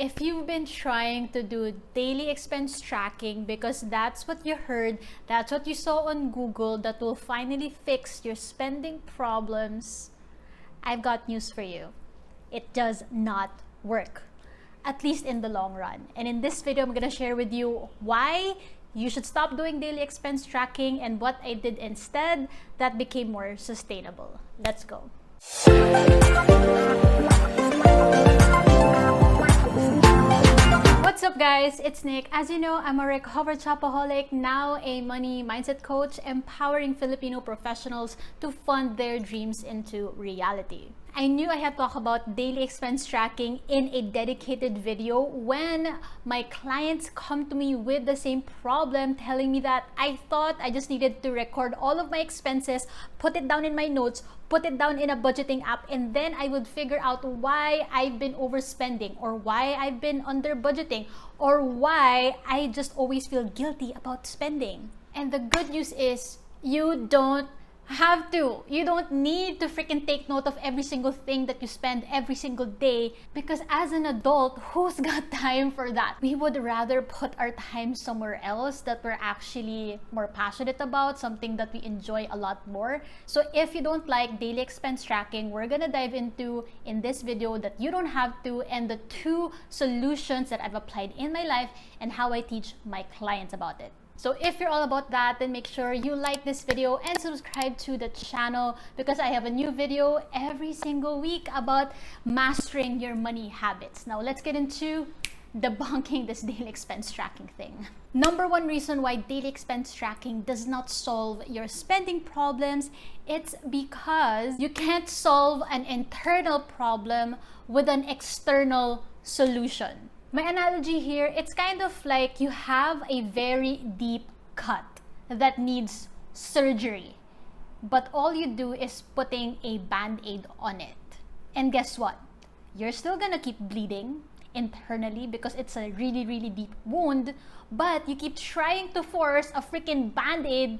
If you've been trying to do daily expense tracking because that's what you heard, that's what you saw on Google that will finally fix your spending problems, I've got news for you. It does not work, at least in the long run. And in this video, I'm gonna share with you why you should stop doing daily expense tracking and what I did instead that became more sustainable. Let's go. What's up guys, it's Nick. As you know, I'm a recovered shopaholic, now a money mindset coach, empowering Filipino professionals to fund their dreams into reality. I knew I had to talk about daily expense tracking in a dedicated video when my clients come to me with the same problem, telling me that I thought I just needed to record all of my expenses, put it down in my notes, put it down in a budgeting app, and then I would figure out why I've been overspending or why I've been under budgeting or why I just always feel guilty about spending. And the good news is you don't have to. You don't need to freaking take note of every single thing that you spend every single day, because as an adult, who's got time for that? We would rather put our time somewhere else that we're actually more passionate about, something that we enjoy a lot more. So if you don't like daily expense tracking, we're gonna dive into in this video that you don't have to, and the 2 solutions that I've applied in my life and how I teach my clients about it. So if you're all about that, then make sure you like this video and subscribe to the channel, because I have a new video every single week about mastering your money habits. Now let's get into debunking this daily expense tracking thing. Number 1 reason why daily expense tracking does not solve your spending problems, it's because you can't solve an internal problem with an external solution. My analogy here, it's kind of like you have a very deep cut that needs surgery, but all you do is putting a band-aid on it. And guess what? You're still gonna keep bleeding internally because it's a really, really deep wound, but you keep trying to force a freaking band-aid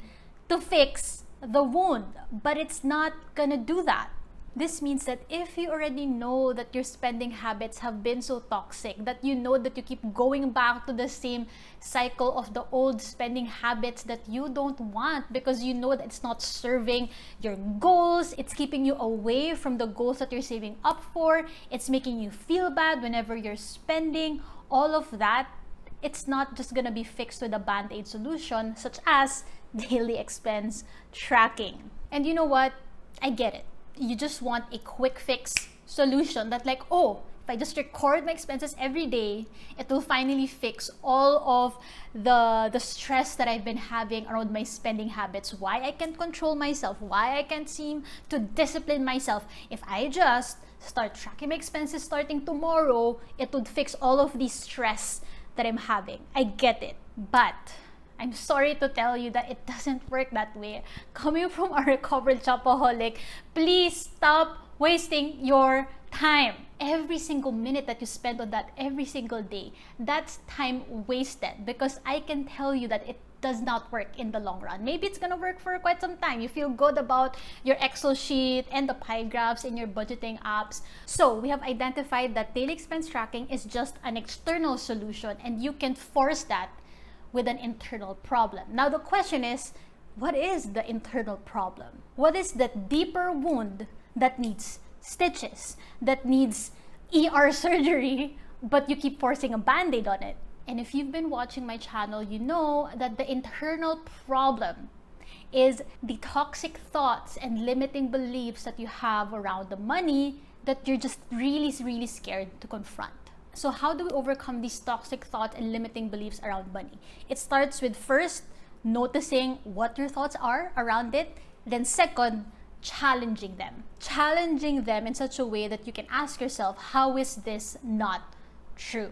to fix the wound, but it's not gonna do that. This means that if you already know that your spending habits have been so toxic, that you know that you keep going back to the same cycle of the old spending habits that you don't want because you know that it's not serving your goals, it's keeping you away from the goals that you're saving up for, it's making you feel bad whenever you're spending, all of that, it's not just gonna be fixed with a band-aid solution such as daily expense tracking. And you know what? I get it. You just want a quick fix solution that like, oh, if I just record my expenses every day, it will finally fix all of the stress that I've been having around my spending habits, why I can't control myself, why I can't seem to discipline myself. If I just start tracking my expenses starting tomorrow, it would fix all of the stress that I'm having. I get it, but I'm sorry to tell you that it doesn't work that way. Coming from a recovered shopaholic, please stop wasting your time. Every single minute that you spend on that every single day, that's time wasted, because I can tell you that it does not work in the long run. Maybe it's gonna work for quite some time. You feel good about your Excel sheet and the pie graphs in your budgeting apps. So we have identified that daily expense tracking is just an external solution, and you can force that with an internal problem. Now the question is, what is the internal problem? What is that deeper wound that needs stitches, that needs ER surgery, but you keep forcing a band-aid on it? And if you've been watching my channel, you know that the internal problem is the toxic thoughts and limiting beliefs that you have around the money that you're just really, really scared to confront. So how do we overcome these toxic thoughts and limiting beliefs around money? It starts with first, noticing what your thoughts are around it. Then second, challenging them. Challenging them in such a way that you can ask yourself, how is this not true?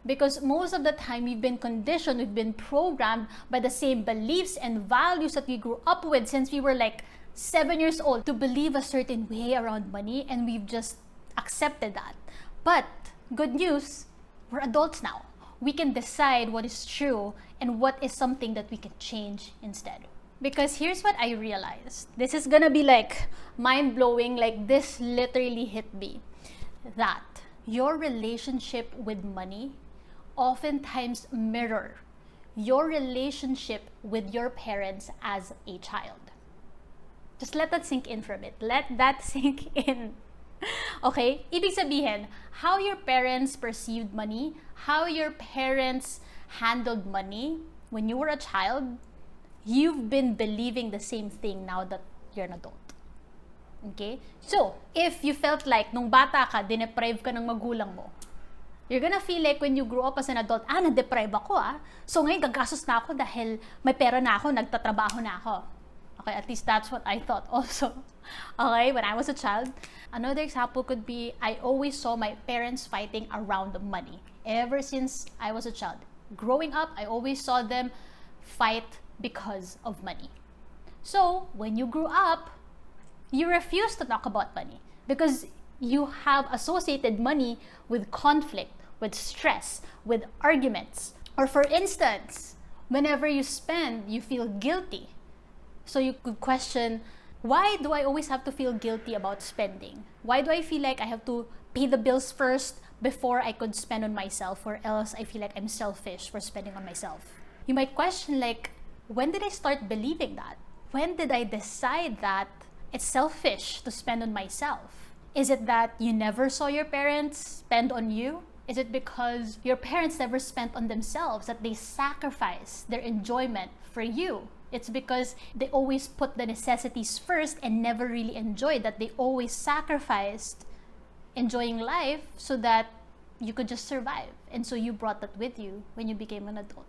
Because most of the time we've been conditioned, we've been programmed by the same beliefs and values that we grew up with since we were like 7 years old to believe a certain way around money, and we've just accepted that. But good news, we're adults now. We can decide what is true and what is something that we can change instead. Because here's what I realized. This is gonna be like mind-blowing, like this literally hit me. That your relationship with money oftentimes mirror your relationship with your parents as a child. Just let that sink in for a bit. Let that sink in. Okay? Ibig sabihin, how your parents perceived money, how your parents handled money when you were a child, you've been believing the same thing now that you're an adult. Okay? So, if you felt like nung bata ka, dineprive ka ng magulang mo, you're gonna feel like when you grow up as an adult, na-deprive ako So ngayon, gagastos na ako dahil may pera na ako, nagtatrabaho na ako. Okay, at least that's what I thought also. Okay, when I was a child. Another example could be, I always saw my parents fighting around money. Ever since I was a child. Growing up, I always saw them fight because of money. So, when you grew up, you refuse to talk about money because you have associated money with conflict, with stress, with arguments. Or for instance, whenever you spend, you feel guilty. So you could question, why do I always have to feel guilty about spending? Why do I feel like I have to pay the bills first before I could spend on myself, or else I feel like I'm selfish for spending on myself? You might question, like, when did I start believing that? When did I decide that it's selfish to spend on myself? Is it that you never saw your parents spend on you? Is it because your parents never spent on themselves, that they sacrificed their enjoyment for you? It's because they always put the necessities first and never really enjoyed, that they always sacrificed enjoying life so that you could just survive. And so you brought that with you when you became an adult.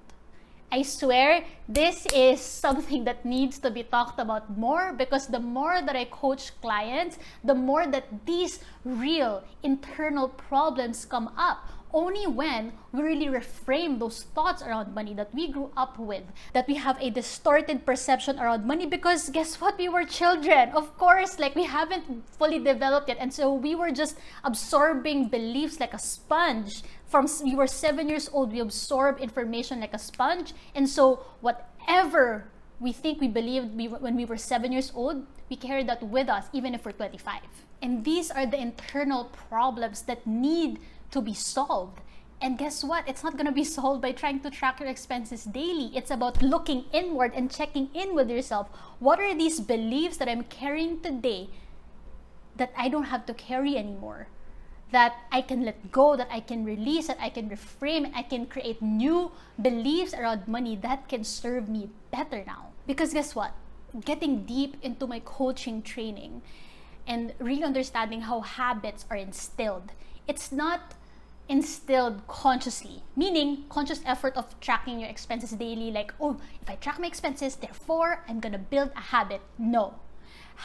I swear, this is something that needs to be talked about more, because the more that I coach clients, the more that these real internal problems come up. Only when we really reframe those thoughts around money that we grew up with, that we have a distorted perception around money, because guess what? We were children. Of course, like, we haven't fully developed yet. And so we were just absorbing beliefs like a sponge. From we were 7 years old, we absorb information like a sponge. And so whatever we think we believed when we were 7 years old, we carry that with us even if we're 25. And these are the internal problems that need to be solved. And guess what? It's not going to be solved by trying to track your expenses daily. It's about looking inward and checking in with yourself. What are these beliefs that I'm carrying today that I don't have to carry anymore? That I can let go, that I can release, that I can reframe, and I can create new beliefs around money that can serve me better now. Because guess what? Getting deep into my coaching training and really understanding how habits are instilled. It's not instilled consciously, meaning conscious effort of tracking your expenses daily, like, oh, if I track my expenses, therefore I'm gonna build a habit. No.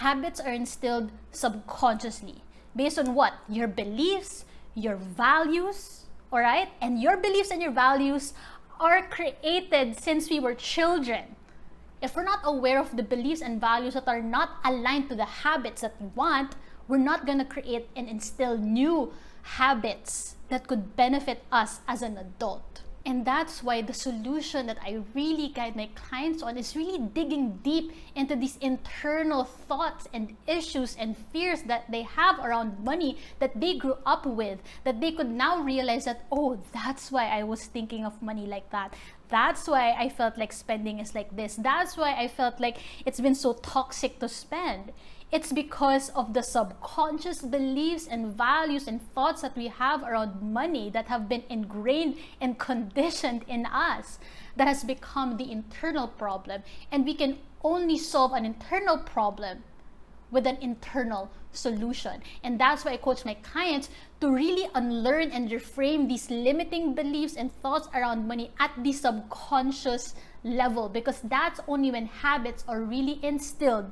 Habits are instilled subconsciously. Based on what? Your beliefs, your values, all right? And your beliefs and your values are created since we were children. If we're not aware of the beliefs and values that are not aligned to the habits that we want, we're not going to create and instill new habits that could benefit us as an adult. And that's why the solution that I really guide my clients on is really digging deep into these internal thoughts and issues and fears that they have around money that they grew up with, that they could now realize that, oh, that's why I was thinking of money like that. That's why I felt like spending is like this. That's why I felt like it's been so toxic to spend. It's because of the subconscious beliefs and values and thoughts that we have around money that have been ingrained and conditioned in us that has become the internal problem. And we can only solve an internal problem with an internal solution. And that's why I coach my clients to really unlearn and reframe these limiting beliefs and thoughts around money at the subconscious level, because that's only when habits are really instilled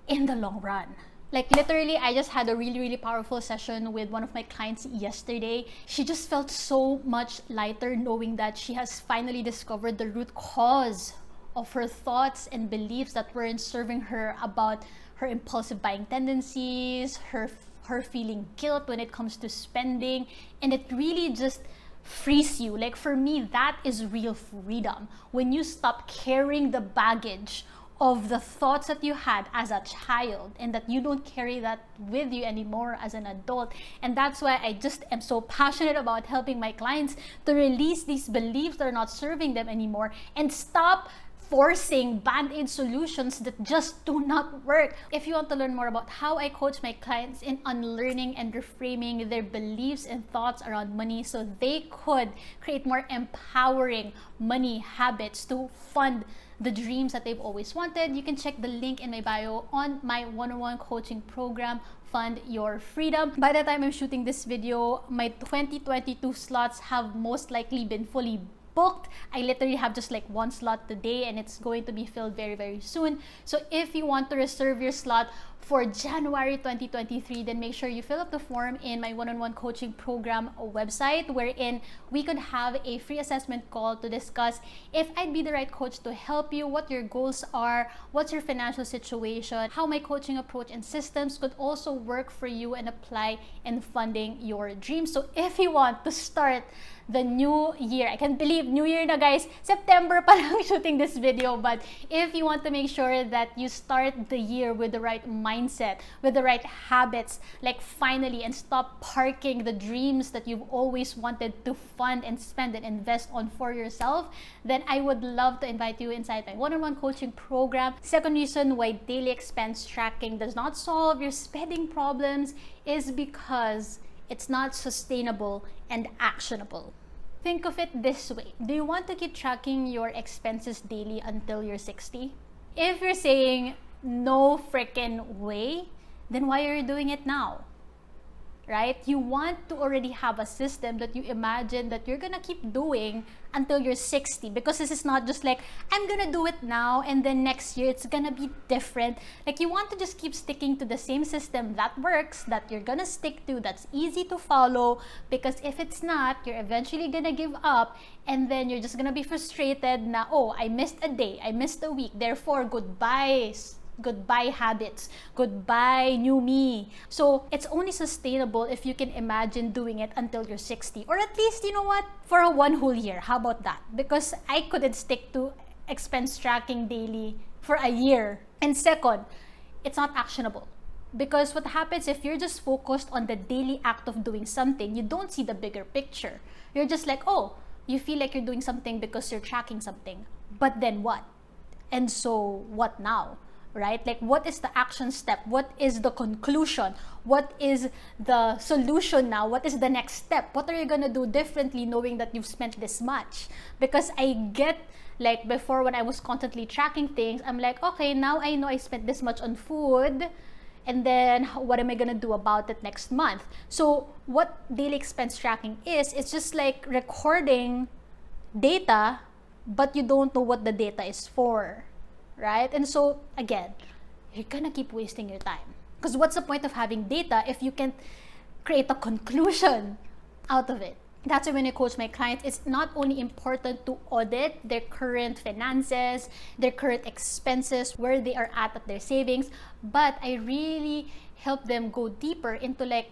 in the long run. Like, literally, I just had a really powerful session with one of my clients yesterday. She just felt so much lighter knowing that she has finally discovered the root cause of her thoughts and beliefs that weren't serving her about her impulsive buying tendencies, her feeling guilt when it comes to spending. And it really just frees you. Like, for me, that is real freedom. When you stop carrying the baggage of the thoughts that you had as a child, and that you don't carry that with you anymore as an adult. And that's why I just am so passionate about helping my clients to release these beliefs that are not serving them anymore and stop forcing band-aid solutions that just do not work. If you want to learn more about how I coach my clients in unlearning and reframing their beliefs and thoughts around money so they could create more empowering money habits to fund the dreams that they've always wanted, you can check the link in my bio on my one-on-one coaching program, Fund Your Freedom. By the time I'm shooting this video, my 2022 slots have most likely been fully booked. I literally have just like one slot today, and it's going to be filled very, very soon. So if you want to reserve your slot for January 2023, then make sure you fill up the form in my one-on-one coaching program website, wherein we could have a free assessment call to discuss if I'd be the right coach to help you, what your goals are, what's your financial situation, how my coaching approach and systems could also work for you and apply in funding your dreams. So if you want to start the new year, I can't believe New Year na guys, September pa lang shooting this video, but if you want to make sure that you start the year with the right mindset, with the right habits, like finally, and stop parking the dreams that you've always wanted to fund and spend and invest on for yourself, then I would love to invite you inside my one-on-one coaching program. Second reason why daily expense tracking does not solve your spending problems is because it's not sustainable and actionable. Think of it this way. Do you want to keep tracking your expenses daily until you're 60? If you're saying no freaking way, then why are you doing it now? Right? You want to already have a system that you imagine that you're gonna keep doing until you're 60, because this is not just like, I'm gonna do it now and then next year it's gonna be different. Like, you want to just keep sticking to the same system that works, that you're gonna stick to, that's easy to follow, because if it's not, you're eventually gonna give up, and then you're just gonna be frustrated na, oh, I missed a day, I missed a week, therefore goodbye habits, goodbye new me. So it's only sustainable if you can imagine doing it until you're 60, or at least, you know what, for a one whole year. How about that? Because I couldn't stick to expense tracking daily for a year. And second, it's not actionable, because what happens if you're just focused on the daily act of doing something, you don't see the bigger picture. You're just like, oh, you feel like you're doing something because you're tracking something, but then what? And so what now? Right? Like, what is the action step? What is the conclusion? What is the solution now? What is the next step? What are you gonna do differently knowing that you've spent this much? Because I get, like, before when I was constantly tracking things, I'm like, okay, now I know I spent this much on food, and then what am I gonna do about it next month? So what daily expense tracking is, it's just like recording data, but you don't know what the data is for. Right? And so, again, you're gonna keep wasting your time. Because what's the point of having data if you can't create a conclusion out of it? That's why when I coach my clients, it's not only important to audit their current finances, their current expenses, where they are at their savings, but I really help them go deeper into, like,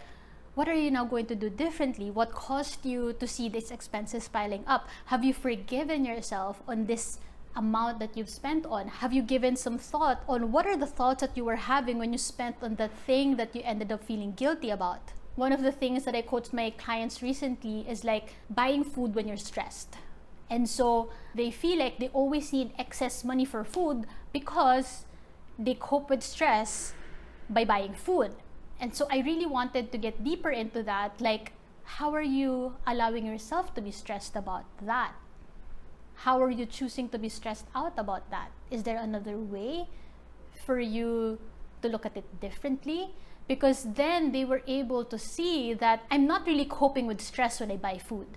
what are you now going to do differently? What caused you to see these expenses piling up? Have you forgiven yourself on this amount that you've spent on? Have you given some thought on what are the thoughts that you were having when you spent on the thing that you ended up feeling guilty about? One of the things that I coached my clients recently is like buying food when you're stressed. And so they feel like they always need excess money for food because they cope with stress by buying food. And so I really wanted to get deeper into that. Like, how are you allowing yourself to be stressed about that? How are you choosing to be stressed out about that? Is there another way for you to look at it differently? Because then they were able to see that I'm not really coping with stress when I buy food.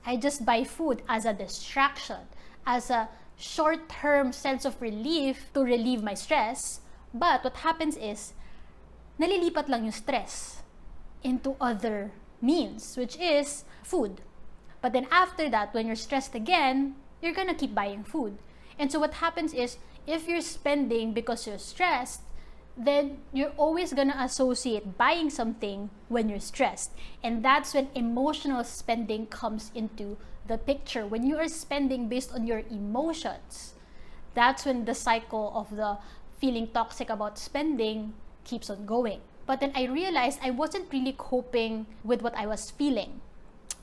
I just buy food as a distraction, as a short-term sense of relief to relieve my stress. But what happens is, nalilipat lang yung stress into other means, which is food. But then after that, when you're stressed again, you're gonna keep buying food. And so what happens is, if you're spending because you're stressed, then you're always gonna associate buying something when you're stressed. And that's when emotional spending comes into the picture. When you are spending based on your emotions, That's when the cycle of the feeling toxic about spending keeps on going. But then I realized I wasn't really coping with what I was feeling.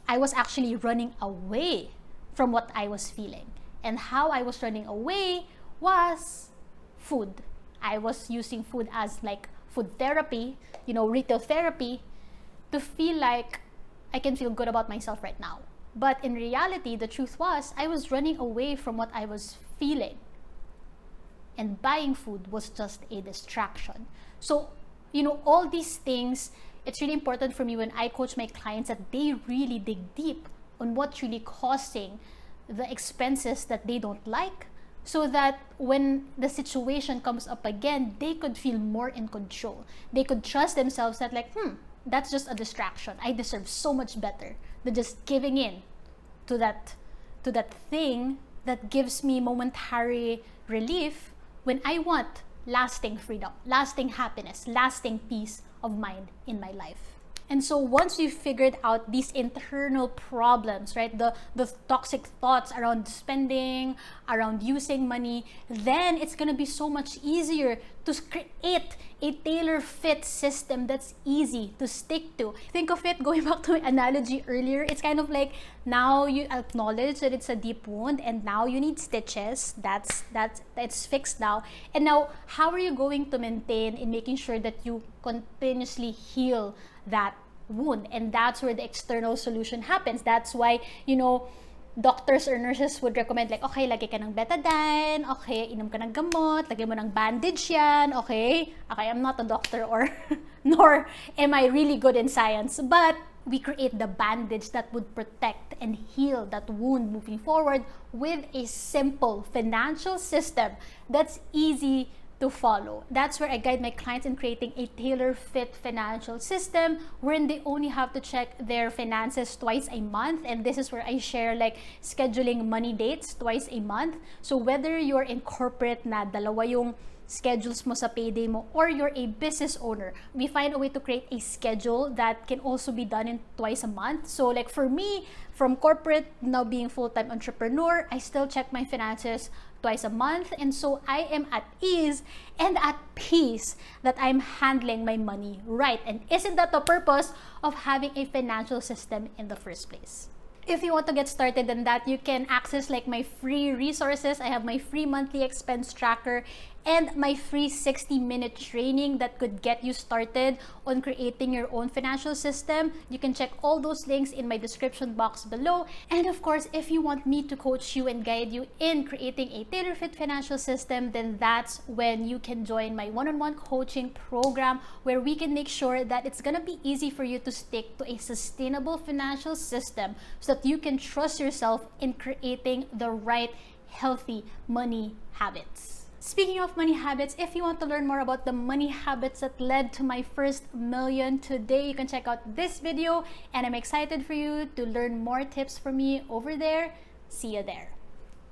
I was actually running away from what I was feeling. And how I was running away was food. I was using food as like food therapy, retail therapy, to feel like I can feel good about myself right now. But in reality, the truth was I was running away from what I was feeling. And buying food was just a distraction. So, all these things, it's really important for me when I coach my clients that they really dig deep on what's really causing the expenses that they don't like, so that when the situation comes up again, they could feel more in control. They could trust themselves that that's just a distraction. I deserve so much better than just giving in to that thing that gives me momentary relief when I want lasting freedom, lasting happiness, lasting peace of mind in my life. And so once we've figured out these internal problems, right, the toxic thoughts around spending, around using money, then it's going to be so much easier to create a tailor-fit system that's easy to stick to. Think of it, going back to my analogy earlier, it's kind of like now you acknowledge that it's a deep wound and now you need stitches. It's fixed now. And now, how are you going to maintain in making sure that you continuously heal that wound? And that's where the external solution happens. That's why, doctors or nurses would recommend like, okay, lagay ka ng betadine, okay, inom ka ng gamot, lagay mo ng bandage yan, okay, I'm not a doctor or nor am I really good in science, but we create the bandage that would protect and heal that wound moving forward with a simple financial system that's easy to follow. That's where I guide my clients in creating a tailor-fit financial system wherein they only have to check their finances twice a month. And this is where I share like scheduling money dates twice a month. So whether you're in corporate na dalawa yung schedules mo sa payday mo, or you're a business owner, we find a way to create a schedule that can also be done in twice a month. So like for me, from corporate now being full-time entrepreneur, I still check my finances twice a month, and so I am at ease and at peace that I'm handling my money right. And isn't that the purpose of having a financial system in the first place? If you want to get started in that, you can access like my free resources. I have my free monthly expense tracker and my free 60-minute training that could get you started on creating your own financial system. You can check all those links in my description box below. And of course, if you want me to coach you and guide you in creating a tailor-fit financial system, then that's when you can join my one-on-one coaching program, where we can make sure that it's gonna be easy for you to stick to a sustainable financial system so that you can trust yourself in creating the right healthy money habits. Speaking of money habits, if you want to learn more about the money habits that led to my first million today, you can check out this video, and I'm excited for you to learn more tips from me over there. See you there.